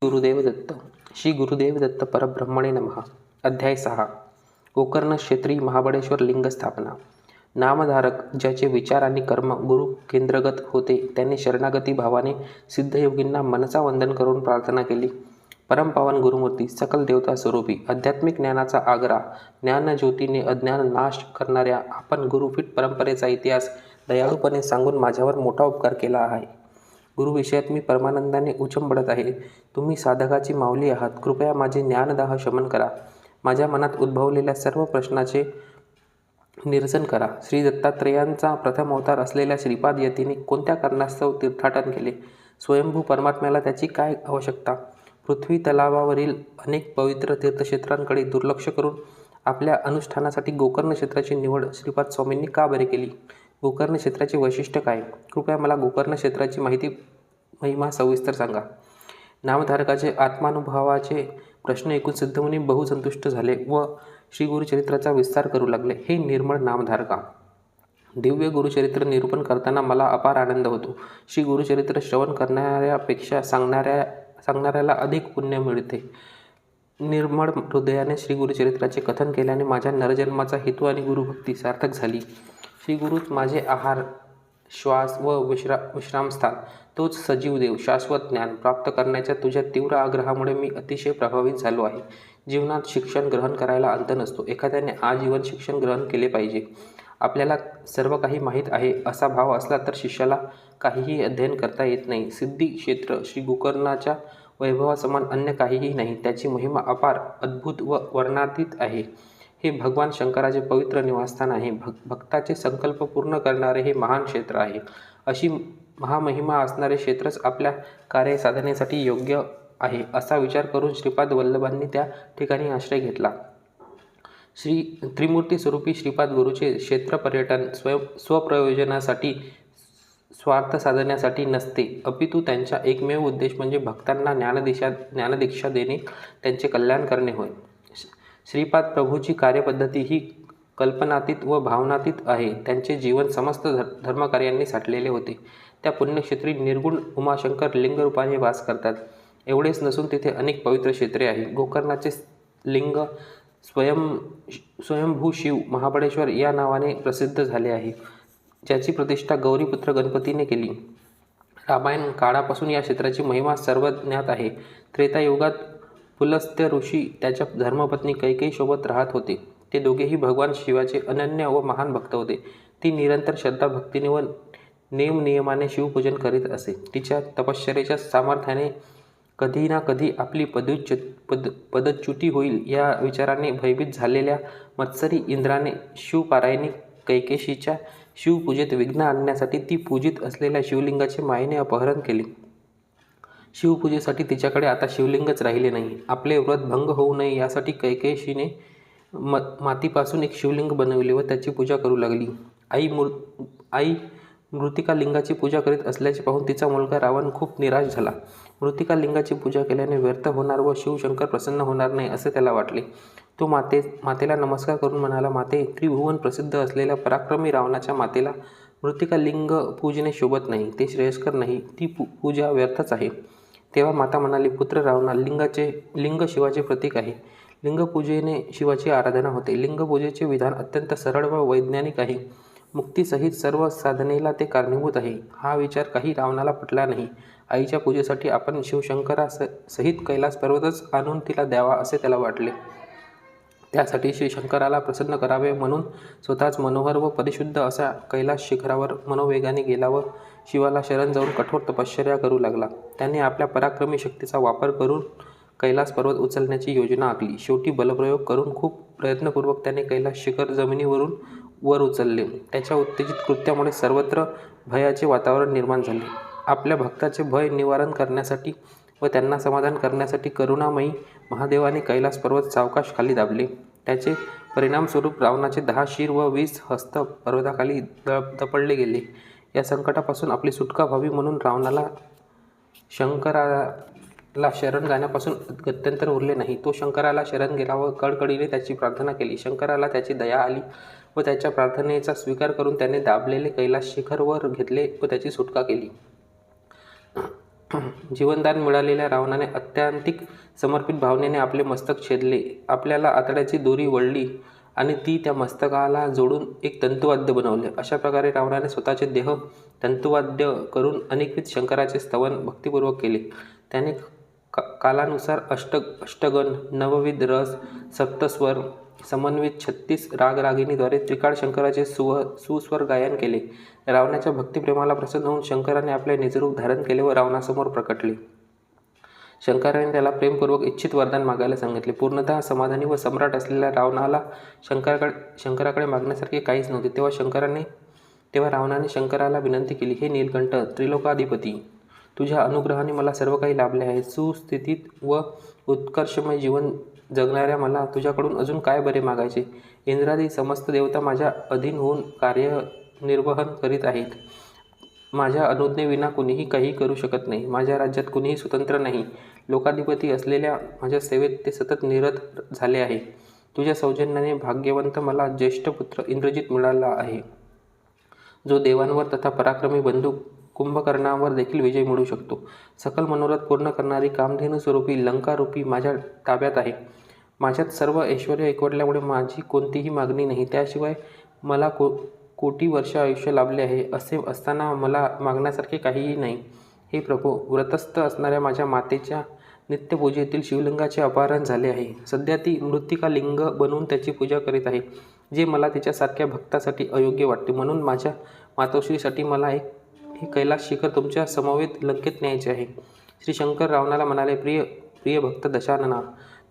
गुरुदेव दत्त. श्री गुरुदेव दत्त परब्रह्मणे नमः. अध्याय 6. गोकर्ण क्षेत्री महाबळेश्वर लिंग स्थापना. नामधारक ज्याचे विचार आणि कर्म गुरु केंद्रगत होते त्यांनी शरणागती भावाने सिद्धयोगींना मनसा वंदन करून प्रार्थना केली. परमपावन गुरुमूर्ती, सकल देवता स्वरूपी, आध्यात्मिक ज्ञानाचा आग्रा, ज्ञानज्योतीने अज्ञान नाश करणाऱ्या आपण गुरुपीठ परंपरेचा इतिहास दयाळूपणे सांगून माझ्यावर मोठा उपकार केला आहे. गुरुविषयात मी परमानंदाने उचंबळत आहे. तुम्ही साधकाची माऊली आहात. कृपया माझे ज्ञानदाह शमन करा. माझ्या मनात उद्भवलेल्या सर्व प्रश्नाचे निरसन करा. श्री दत्तात्रेयांचा प्रथम अवतार असलेल्या श्रीपाद यतीने कोणत्या कारणास्तव तीर्थाटन केले? स्वयंभू परमात्म्याला त्याची काय आवश्यकता? पृथ्वी तलावावरील अनेक पवित्र तीर्थक्षेत्रांकडे दुर्लक्ष करून आपल्या अनुष्ठानासाठी गोकर्ण क्षेत्राची निवड श्रीपाद स्वामींनी का बरे केली? गोकर्ण क्षेत्राचे वैशिष्ट्य काय? कृपया मला गोकर्ण क्षेत्राची महिमा सविस्तर सांगा. नामधारकाचे आत्मानुभवाचे प्रश्न ऐकून सिद्धमुनी बहुसंतुष्ट झाले व श्री गुरुचरित्राचा विस्तार करू लागले. हे निर्मळ नामधारका, दिव्य गुरुचरित्र निरूपण करताना मला अपार आनंद होतो. श्री गुरुचरित्र श्रवण करणाऱ्यापेक्षा सांगणाऱ्याला अधिक पुण्य मिळते. निर्मळ हृदयाने श्री गुरुचरित्राचे कथन केल्याने माझ्या नरजन्माचा हेतू आणि गुरुभक्ती सार्थक झाली. श्री गुरुच माझे आहार, श्वास व विश्रामस्थान, तोच सजीव देव, शाश्वत ज्ञान प्राप्त करण्याच्या तुझ्या तीव्र आग्रहामुळे मी अतिशय प्रभावित झालो आहे. जीवनात शिक्षण ग्रहण करायला अंत नसतो. एखाद्याने आजीवन शिक्षण ग्रहण केले पाहिजे. आपल्याला सर्व काही माहीत आहे असा भाव असला तर शिष्याला काहीही अध्ययन करता येत नाही. सिद्धी क्षेत्र श्री गोकर्णाच्या वैभवासमान अन्य काहीही नाही. त्याची महिमा अपार, अद्भुत व वर्णनातीत आहे. हे भगवान शंकराचे पवित्र निवासस्थान आहे. भक्ताचे संकल्प पूर्ण करणारे हे महान क्षेत्र आहे. अशी महामहिमा असणारे क्षेत्रच आपल्या कार्यसाधनेसाठी योग्य आहे असा विचार करून श्रीपाद वल्लभांनी त्या ठिकाणी आश्रय घेतला. श्री त्रिमूर्ती स्वरूपी श्रीपाद गुरुचे क्षेत्र पर्यटन स्वप्रयोजनासाठी, स्वार्थ साधण्यासाठी नसते, अपितु त्यांचा एकमेव उद्देश म्हणजे भक्तांना ज्ञानदीक्षा देणे, त्यांचे कल्याण करणे होय. श्रीपाद प्रभूची कार्यपद्धती ही कल्पनातीत व भावनातीत आहे. त्यांचे जीवन समस्त धर्मकार्यांनी साठलेले होते. त्या पुण्यक्षेत्री निर्गुण उमाशंकर लिंगरूपाने वास करतात. एवढेच नसून तिथे अनेक पवित्र क्षेत्रे आहेत. गोकर्णाचे लिंग स्वयंभू शिव महाबळेश्वर या नावाने प्रसिद्ध झाले आहे, ज्याची प्रतिष्ठा गौरीपुत्र गणपतीने केली. रामायण काळापासून या क्षेत्राची महिमा सर्वज्ञात आहे. त्रेतायुगात पुलस्त्य ऋषी त्याच्या धर्मपत्नी कैकेयी सोबत राहत होते. ते दोघेही भगवान शिवाचे अनन्य व महान भक्त होते. ती निरंतर श्रद्धाभक्तीने व नेमनियमाने शिवपूजन करीत असे. तिच्या तपश्चर्येच्या सामर्थ्याने कधी ना कधी आपली पदच्युती होईल या विचाराने भयभीत झालेल्या मत्सरी इंद्राने शिवपारायणी कैकेशीच्या शिवपूजेत विघ्न आणण्यासाठी ती पूजित असलेल्या शिवलिंगाचे मायेने अपहरण केले. शिवपूजेसाठी तिच्याकडे आता शिवलिंगच राहिले नाही. आपले व्रत भंग होऊ नये यासाठी कैकेशीने मातीपासून एक शिवलिंग बनविले व त्याची पूजा करू लागली. आई मृतिका लिंगाची पूजा करीत असल्याचे पाहून तिचा मुलगा रावण खूप निराश झाला. मृतिका लिंगाची पूजा केल्याने व्यर्थ होणार व शिवशंकर प्रसन्न होणार नाही असे त्याला वाटले. तो मातेला नमस्कार करून म्हणाला, माते, त्रिभुवन प्रसिद्ध असलेल्या पराक्रमी रावणाच्या मातेला मृतिका लिंग पूजने शोभत नाही. ते श्रेयस्कर नाही. ती पूजा व्यर्थच आहे. तेव्हा माता म्हणाली, पुत्र रावणा, लिंग शिवाचे प्रतीक आहे. लिंगपूजेने शिवाची आराधना होते. लिंगपूजेचे विधान अत्यंत सरळ व वैज्ञानिक आहे. मुक्तीसहित सर्व साधनेला ते कारणीभूत आहे. हा विचार काही रावणाला पटला नाही. आईच्या पूजेसाठी आपण शिवशंकरासहित कैलास पर्वतच आणून तिला द्यावा असे त्याला वाटले. त्यासाठी श्री शंकराला प्रसन्न करावे म्हणून स्वतःच मनोहर व परिशुद्ध असा कैलास शिखरावर मनोवेगाने गेला व शिवाला शरण जाऊन कठोर तपश्चर्या करू लागला. त्याने आपल्या पराक्रमी शक्तीचा वापर करून कैलास पर्वत उचलण्याची योजना आखली. शेवटी बलप्रयोग करून खूप प्रयत्नपूर्वक त्याने कैलास शिखर जमिनीवरून वर उचलले. त्याच्या उत्तेजित कृत्यामुळे सर्वत्र भयाचे वातावरण निर्माण झाले. आपल्या भक्ताचे भय निवारण करण्यासाठी व त्यांना समाधान करण्यासाठी करुणामयी महादेवाने कैलास पर्वत सावकाश खाली दाबले. त्याचे परिणामस्वरूप रावणाचे 10 शिर व 20 हस्त पर्वताखाली दपडले गेले. या संकटापासून आपली सुटका व्हावी म्हणून रावणाला शंकराला शरण जाण्यापासून गत्यंतर उरले नाही. तो शंकराला शरण गेला व कडकडीने त्याची प्रार्थना केली. शंकराला त्याची दया आली व त्याच्या प्रार्थनेचा स्वीकार करून त्याने दाबलेले कैलास शिखर वर घेतले व त्याची सुटका केली. जीवनदान मिळालेल्या रावणाने अत्यांतिक समर्पित भावनेने आपले मस्तक छेदले. आपल्याला आतड्याची दोरी वळली आणि ती त्या मस्तकाला जोडून एक तंतुवाद्य बनवले. अशा प्रकारे रावणाने स्वतःचे देह तंतुवाद्य करून अनेकविध शंकराचे स्तवन भक्तिपूर्वक केले. त्याने कालानुसार अष्टगण, नवविध रस, सप्तस्वर, समन्वित 36 रागरागिणीद्वारे त्रिकाळ शंकराचे सुस्वर गायन केले. रावणाच्या भक्तिप्रेमाला प्रसन्न होऊन शंकराने आपले निजरूप धारण केले व रावणासमोर प्रकटले. शंकराने त्याला प्रेमपूर्वक इच्छित वरदान मागायला सांगितले. पूर्णतः समाधानी व सम्राट असलेल्या रावणाला शंकराकडे मागण्यासारखे काहीच नव्हते. तेव्हा रावणाने शंकराला विनंती केली, हे नीलकंठ, त्रिलोकाधिपती, तुझ्या अनुग्रहाने मला सर्व काही लाभले आहे. सुस्थितीत व उत्कर्षमय जीवन जगणाऱ्या मला तुझ्याकडून अजून काय बरे मागायचे. इंद्रादी समस्त देवता माझ्या अधीन होऊन कार्यनिर्वहन करीत आहेत. माझ्या अनुज्ञेविना कुणीही काही करू शकत नाही. माझ्या राज्यात कुणीही स्वतंत्र नाही. लोकाधिपती असलेल्या माझ्या सेवेत ते सतत निरत झाले आहे. तुझ्या सौजन्याने भाग्यवंत मला ज्येष्ठ पुत्र इंद्रजित मिळाला आहे, जो देवांवर तथा पराक्रमी बंधू कुंभकर्णावर देखील विजय मिळवू शकतो. सकल मनोरथ पूर्ण करणारी कामधेनू स्वरूपी लंकारूपी माझ्या ताब्यात आहे. माझ्यात सर्व ऐश्वर एकवटल्यामुळे माझी कोणतीही मागणी नाही. त्याशिवाय मला कोटी वर्ष आयुष्य लाभले आहे. असे असताना मला मागण्यासारखे काहीही नाही. हे प्रभो, व्रतस्थ असणाऱ्या माझ्या मातेच्या नित्यपूजेतील शिवलिंगाचे अपहरण झाले आहे. सध्या ती मृत्तिका लिंग बनवून त्याची पूजा करीत आहे, जे मला तिच्यासारख्या भक्तासाठी अयोग्य वाटते. म्हणून माझ्या मातोश्रीसाठी मला हे कैलास शिखर तुमच्या समवेत लंकेत न्यायचे आहे. श्री शंकर रावणाला म्हणाले, प्रिय भक्त दशानना,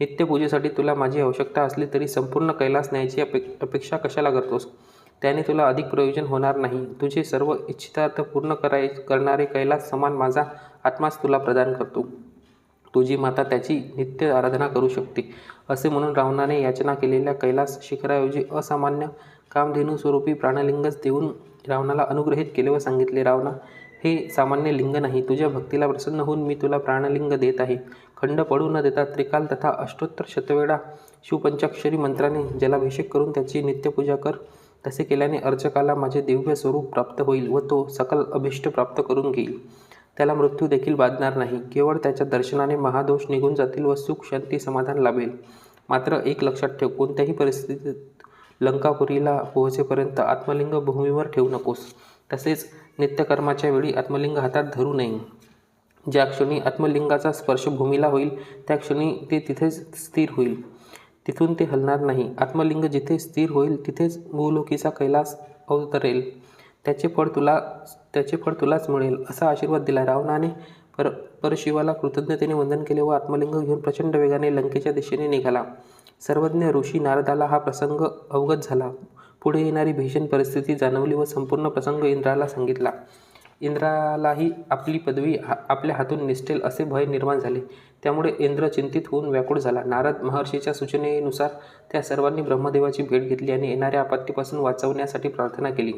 नित्यपूजेसाठी तुला माझी आवश्यकता असली तरी संपूर्ण कैलास न्यायची अपेक्षा कशाला करतोस. त्याने तुला अधिक प्रयोजन होणार नाही. तुझे सर्व इच्छितार्थ पूर्ण करणारे कैलास समान माझा आत्माच तुला प्रदान करतो. तुझी माता त्याची नित्य आराधना करू शकते. असे म्हणून रावणाने याचना केलेल्या कैलास शिखराऐवजी असामान्य कामधेनू स्वरूपी प्राणलिंगच देऊन रावणाला अनुग्रहित केले व सांगितले, रावणा, हे सामान्य लिंग नाही. तुझ्या भक्तीला प्रसन्न होऊन मी तुला प्राणलिंग देत आहे. खंड पडू न देता त्रिकाल तथा अष्टोत्तर शतवेळा शिवपंचाक्षरी मंत्राने जलाभिषेक करून त्याची नित्यपूजा कर. तसे केल्याने अर्चकाला माझे दिव्य स्वरूप प्राप्त होईल व तो सकल अभिष्ट प्राप्त करून घेईल. त्याला मृत्यू देखील बाधणार नाही. केवळ त्याच्या दर्शनाने महादोष निघून जातील व सुख, शांती, समाधान लाभेल. मात्र एक लक्षात ठेव, कोणत्याही परिस्थितीत लंकापुरीला पोहोचेपर्यंत आत्मलिंग भूमीवर ठेवू नकोस. तसेच नित्यकर्माच्या वेळी आत्मलिंग हातात धरू नये. ज्या क्षणी आत्मलिंगाचा स्पर्श भूमीला होईल त्या क्षणी ते तिथेच स्थिर होईल. तिथून ते हलणार नाही. आत्मलिंग जिथे स्थिर होईल तिथेच भूलोकीचा कैलास अवतरेल. त्याचे फळ तुलाच मिळेल, असा आशीर्वाद दिला. रावणाने परशिवाला कृतज्ञतेने वंदन केले व आत्मलिंग घेऊन प्रचंड वेगाने लंकेच्या दिशेने निघाला. सर्वज्ञ ऋषी नारदाला हा प्रसंग अवगत झाला. पुढे येणारी भीषण परिस्थिती जाणवली व संपूर्ण प्रसंग इंद्राला सांगितला. इंद्रालाही आपली पदवी आपल्या हातून निसटेल असे भय निर्माण झाले. त्यामुळे इंद्र चिंतित होऊन व्याकुळ झाला. नारद महर्षीच्या सूचनेनुसार त्या सर्वांनी ब्रह्मदेवाची भेट घेतली आणि येणाऱ्या आपत्तीपासून वाचवण्यासाठी प्रार्थना केली.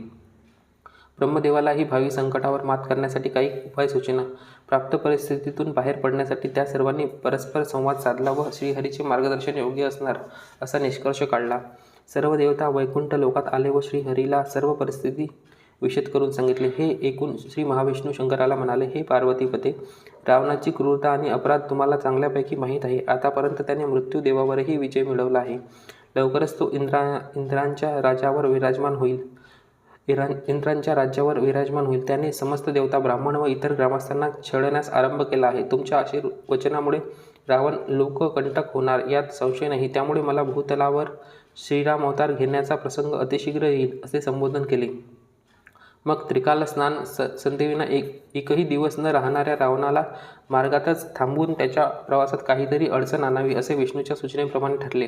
ब्रह्मदेवालाही भावी संकटावर मात करण्यासाठी काही उपाय सूचना, प्राप्त परिस्थितीतून बाहेर पडण्यासाठी त्या सर्वांनी परस्पर संवाद साधला व श्रीहरीचे मार्गदर्शन योग्य असणार असा निष्कर्ष काढला. सर्व देवता वैकुंठ लोकात आले व श्रीहरीला सर्व परिस्थिती विशद करून सांगितले. हे ऐकून श्री महाविष्णू शंकराला म्हणाले, हे पार्वतीपते, रावणाची क्रूरता आणि अपराध तुम्हाला चांगल्यापैकी माहीत आहे. आतापर्यंत त्याने मृत्यूदेवावरही विजय मिळवला आहे. लवकरच तो इंद्रांच्या राज्यावर विराजमान होईल. त्याने समस्त देवता, ब्राह्मण व इतर ग्रामस्थांना छळण्यास आरंभ केला आहे. तुमच्या आशीर्वचनामुळे रावण लोककंटक होणार यात संशय नाही. त्यामुळे मला भूतलावर श्रीराम अवतार घेण्याचा प्रसंग अतिशीघ्र येईल असे संबोधन केले. मग त्रिकाल स्नान संध्येविना एकही दिवस न राहणाऱ्या रावणाला मार्गातच थांबवून त्याच्या प्रवासात काहीतरी अडचण आणावी असे विष्णूच्या सूचनेप्रमाणे ठरले.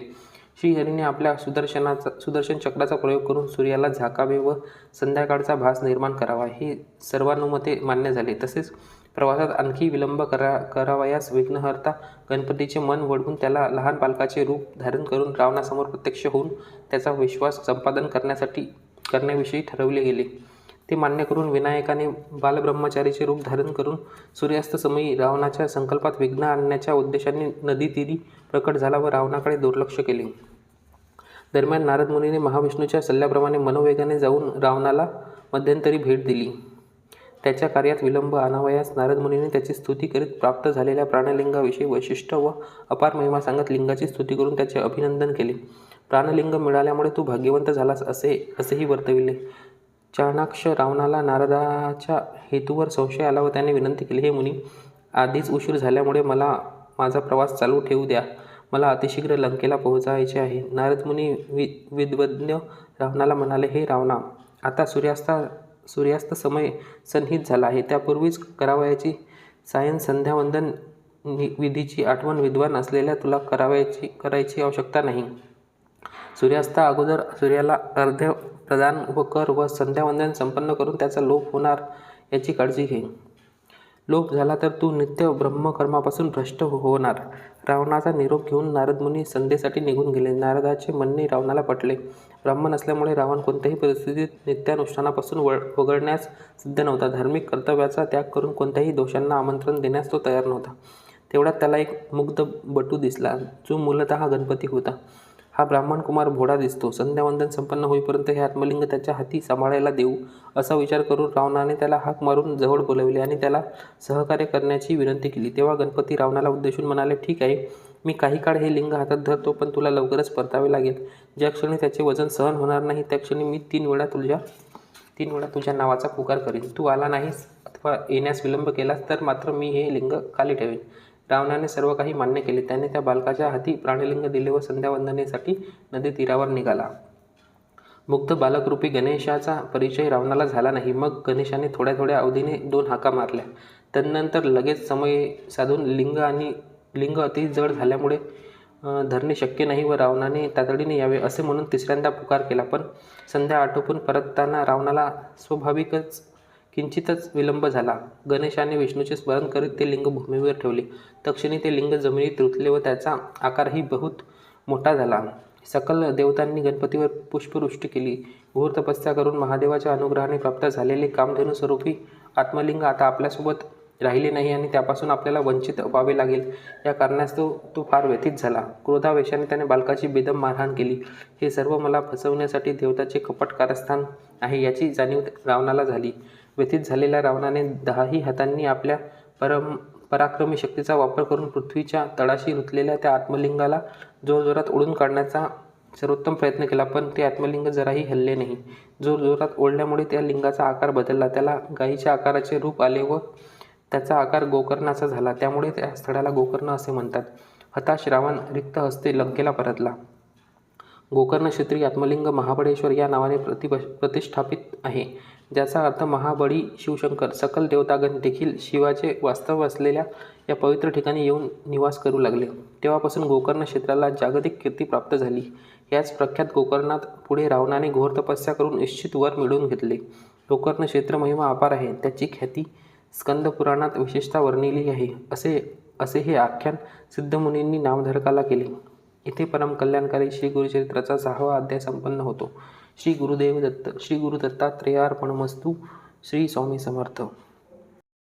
श्रीहरीने आपल्या सुदर्शन चक्राचा प्रयोग करून सूर्याला झाकावे व संध्याकाळचा भास निर्माण करावा, हे सर्वानुमते मान्य झाले. तसेच प्रवासात आणखी विलंब करावयास विघ्नहर्ता गणपतीचे मन वळवून त्याला लहान बालकाचे रूप धारण करून रावणासमोर प्रत्यक्ष होऊन त्याचा विश्वास संपादन करण्याविषयी ठरवले गेले. ते मान्य करून विनायकाने बालब्रह्मचारीचे रूप धारण करून सूर्यास्तसमयी रावणाच्या संकल्पात विघ्न आणण्याच्या उद्देशाने नदीतीरी प्रकट झाला व रावणाकडे दुर्लक्ष केले. दरम्यान नारद मुनीने महाविष्णूच्या सल्ल्याप्रमाणे मनोवेगाने जाऊन रावणाला मध्यंतरी भेट दिली. त्याच्या कार्यात विलंब आणावयास नारद मुनीने त्याची स्तुती करीत प्राप्त झालेल्या प्राणलिंगाविषयी वैशिष्ट्य व अपार महिमा सांगत लिंगाची स्तुती करून त्याचे अभिनंदन केले. प्राणलिंग मिळाल्यामुळे तू भाग्यवंत झालास असेही वर्तविले. चाणाक्ष रावणाला नारदाच्या हेतूवर संशय आला व त्याने विनंती केली, हे मुनी, आधीच उशीर झाल्यामुळे मला माझा प्रवास चालू ठेवू द्या. मला अतिशीघ्र लंकेला पोहोचायचे आहे. नारद मुनी विद्वज्ञ रावणाला म्हणाले, हे रावणा, आता सूर्यास्त समय सन्निहित झाला आहे. त्यापूर्वीच करावयाची सायं संध्यावंदन विधीची आठवण विद्वान असलेल्या तुला करायची आवश्यकता नाही. सूर्यास्ता अगोदर सूर्याला अर्घ्य प्रदान व कर व संध्यावंदन संपन्न करून त्याचा लोप होणार याची काळजी घे. लोप झाला तर तू नित्य ब्रह्मकर्मापासून भ्रष्ट होणार. रावणाचा निरोप घेऊन नारद मुनी संध्येसाठी निघून गेले. नारदाचे म्हणणे रावणाला पटले. ब्राह्मण असल्यामुळे रावण कोणत्याही परिस्थितीत नित्यानुष्ठानापासून वगळण्यास सिद्ध नव्हता. धार्मिक कर्तव्याचा त्याग करून कोणत्याही दोषांना आमंत्रण देण्यास तो तयार नव्हता. तेवढ्यात त्याला एक मुग्ध बटू दिसला, जो मूलतः गणपती होता. हा ब्राह्मण कुमार भोळा दिसतो. संध्यावंदन संपन्न होईपर्यंत हे आत्मलिंग त्याच्या हाती सांभाळायला देऊ असा विचार करून रावणाने त्याला हाक मारून जवळ बोलावले आणि त्याला सहकार्य करण्याची विनंती केली. तेव्हा गणपती रावणाला उद्देशून म्हणाले, ठीक आहे, मी काही काळ हे लिंग हातात धरतो, पण तुला लवकरच परतावे लागेल. ज्या क्षणी त्याचे वजन सहन होणार नाही त्या क्षणी मी 3 वेळा तुझ्या नावाचा पुकार करीन. तू आला नाहीस अथवा येण्यास विलंब केलास तर मात्र मी हे लिंग खाली ठेवेन. रावणाने सर्व काही मान्य केले. त्याने त्या बालकाच्या हाती प्राणलिंग दिले व संध्यावंदनेसाठी नदी तीरावर निघाला. मुग्ध बालकरूपी गणेशाचा परिचय रावणाला झाला नाही. मग गणेशाने थोड्या अवधीने 2 हाका मारल्या. तदनंतर लगेच समय साधून लिंग अति जड झाल्यामुळे धरणे शक्य नाही व रावणाने तातडीने यावे असे म्हणून 3ऱ्यांदा पुकार केला. पण संध्या आटोपून परतताना रावणाला स्वाभाविकच किंचितच विलंब झाला. गणेशाने विष्णूचे स्मरण करीत ते लिंग भूमीवर ठेवले. तक्षणी ते लिंग जमिनीत रुतले व त्याचा आकारही बहुत मोठा झाला. सकल देवतांनी गणपतीवर पुष्पवृष्टी केली. घोर तपस्या करून महादेवाच्या अनुग्रहाने प्राप्त झालेले कामधेनू स्वरूपी आत्मलिंग आता आपल्यासोबत राहिले नाही आणि त्यापासून आपल्याला वंचित व्हावे लागेल या कारणास्तव तो फार व्यथित झाला. क्रोधावेशाने त्याने बालकाची बेदम मारहाण केली. हे सर्व मला फसवण्यासाठी देवताचे कपट कारस्थान आहे याची जाणीव रावणाला झाली. व्यथित झालेल्या रावणाने 10ही हातांनी आपल्या पराक्रमी शक्तीचा वापर करून पृथ्वीच्या तळाशी रुतलेल्या त्या आत्मलिंगाला जोरजोरात ओढून काढण्याचा सर्वोत्तम प्रयत्न केला. पण ते आत्मलिंग जराही हलले नाही. जोरजोरात ओढल्यामुळे त्या लिंगाचा आकार बदलला. त्याला गायीच्या आकाराचे रूप आले व त्याचा आकार गोकर्णाचा झाला. त्यामुळे त्या स्थळाला गोकर्ण असे म्हणतात. हताश रावण रिक्त हस्ते लंकेला परतला. गोकर्ण क्षेत्री आत्मलिंग महाबळेश्वर या नावाने प्रतिष्ठापित आहे, ज्याचा अर्थ महाबळी शिवशंकर. सकल देवतागण देखील शिवाचे वास्तव असलेल्या या पवित्र ठिकाणी येऊन निवास करू लागले. तेव्हापासून गोकर्ण क्षेत्राला जागतिक कीर्ती प्राप्त झाली. याच प्रख्यात गोकर्णात पुढे रावणाने घोर तपस्या करून इच्छित वर मिळवून घेतले. गोकर्ण क्षेत्र महिमा अपार आहे. त्याची ख्याती स्कंद पुराणात विशेषतः वर्णिली आहे. असे हे आख्यान सिद्धमुनींनी नामधारकाला केले. इथे परम कल्याणकारी श्री गुरुचरित्राचा 6वा अध्याय संपन्न होतो. श्री गुरुदेव दत्त. श्री गुरु दत्तात्रेयार्पणमस्तु. श्री स्वामी समर्थ.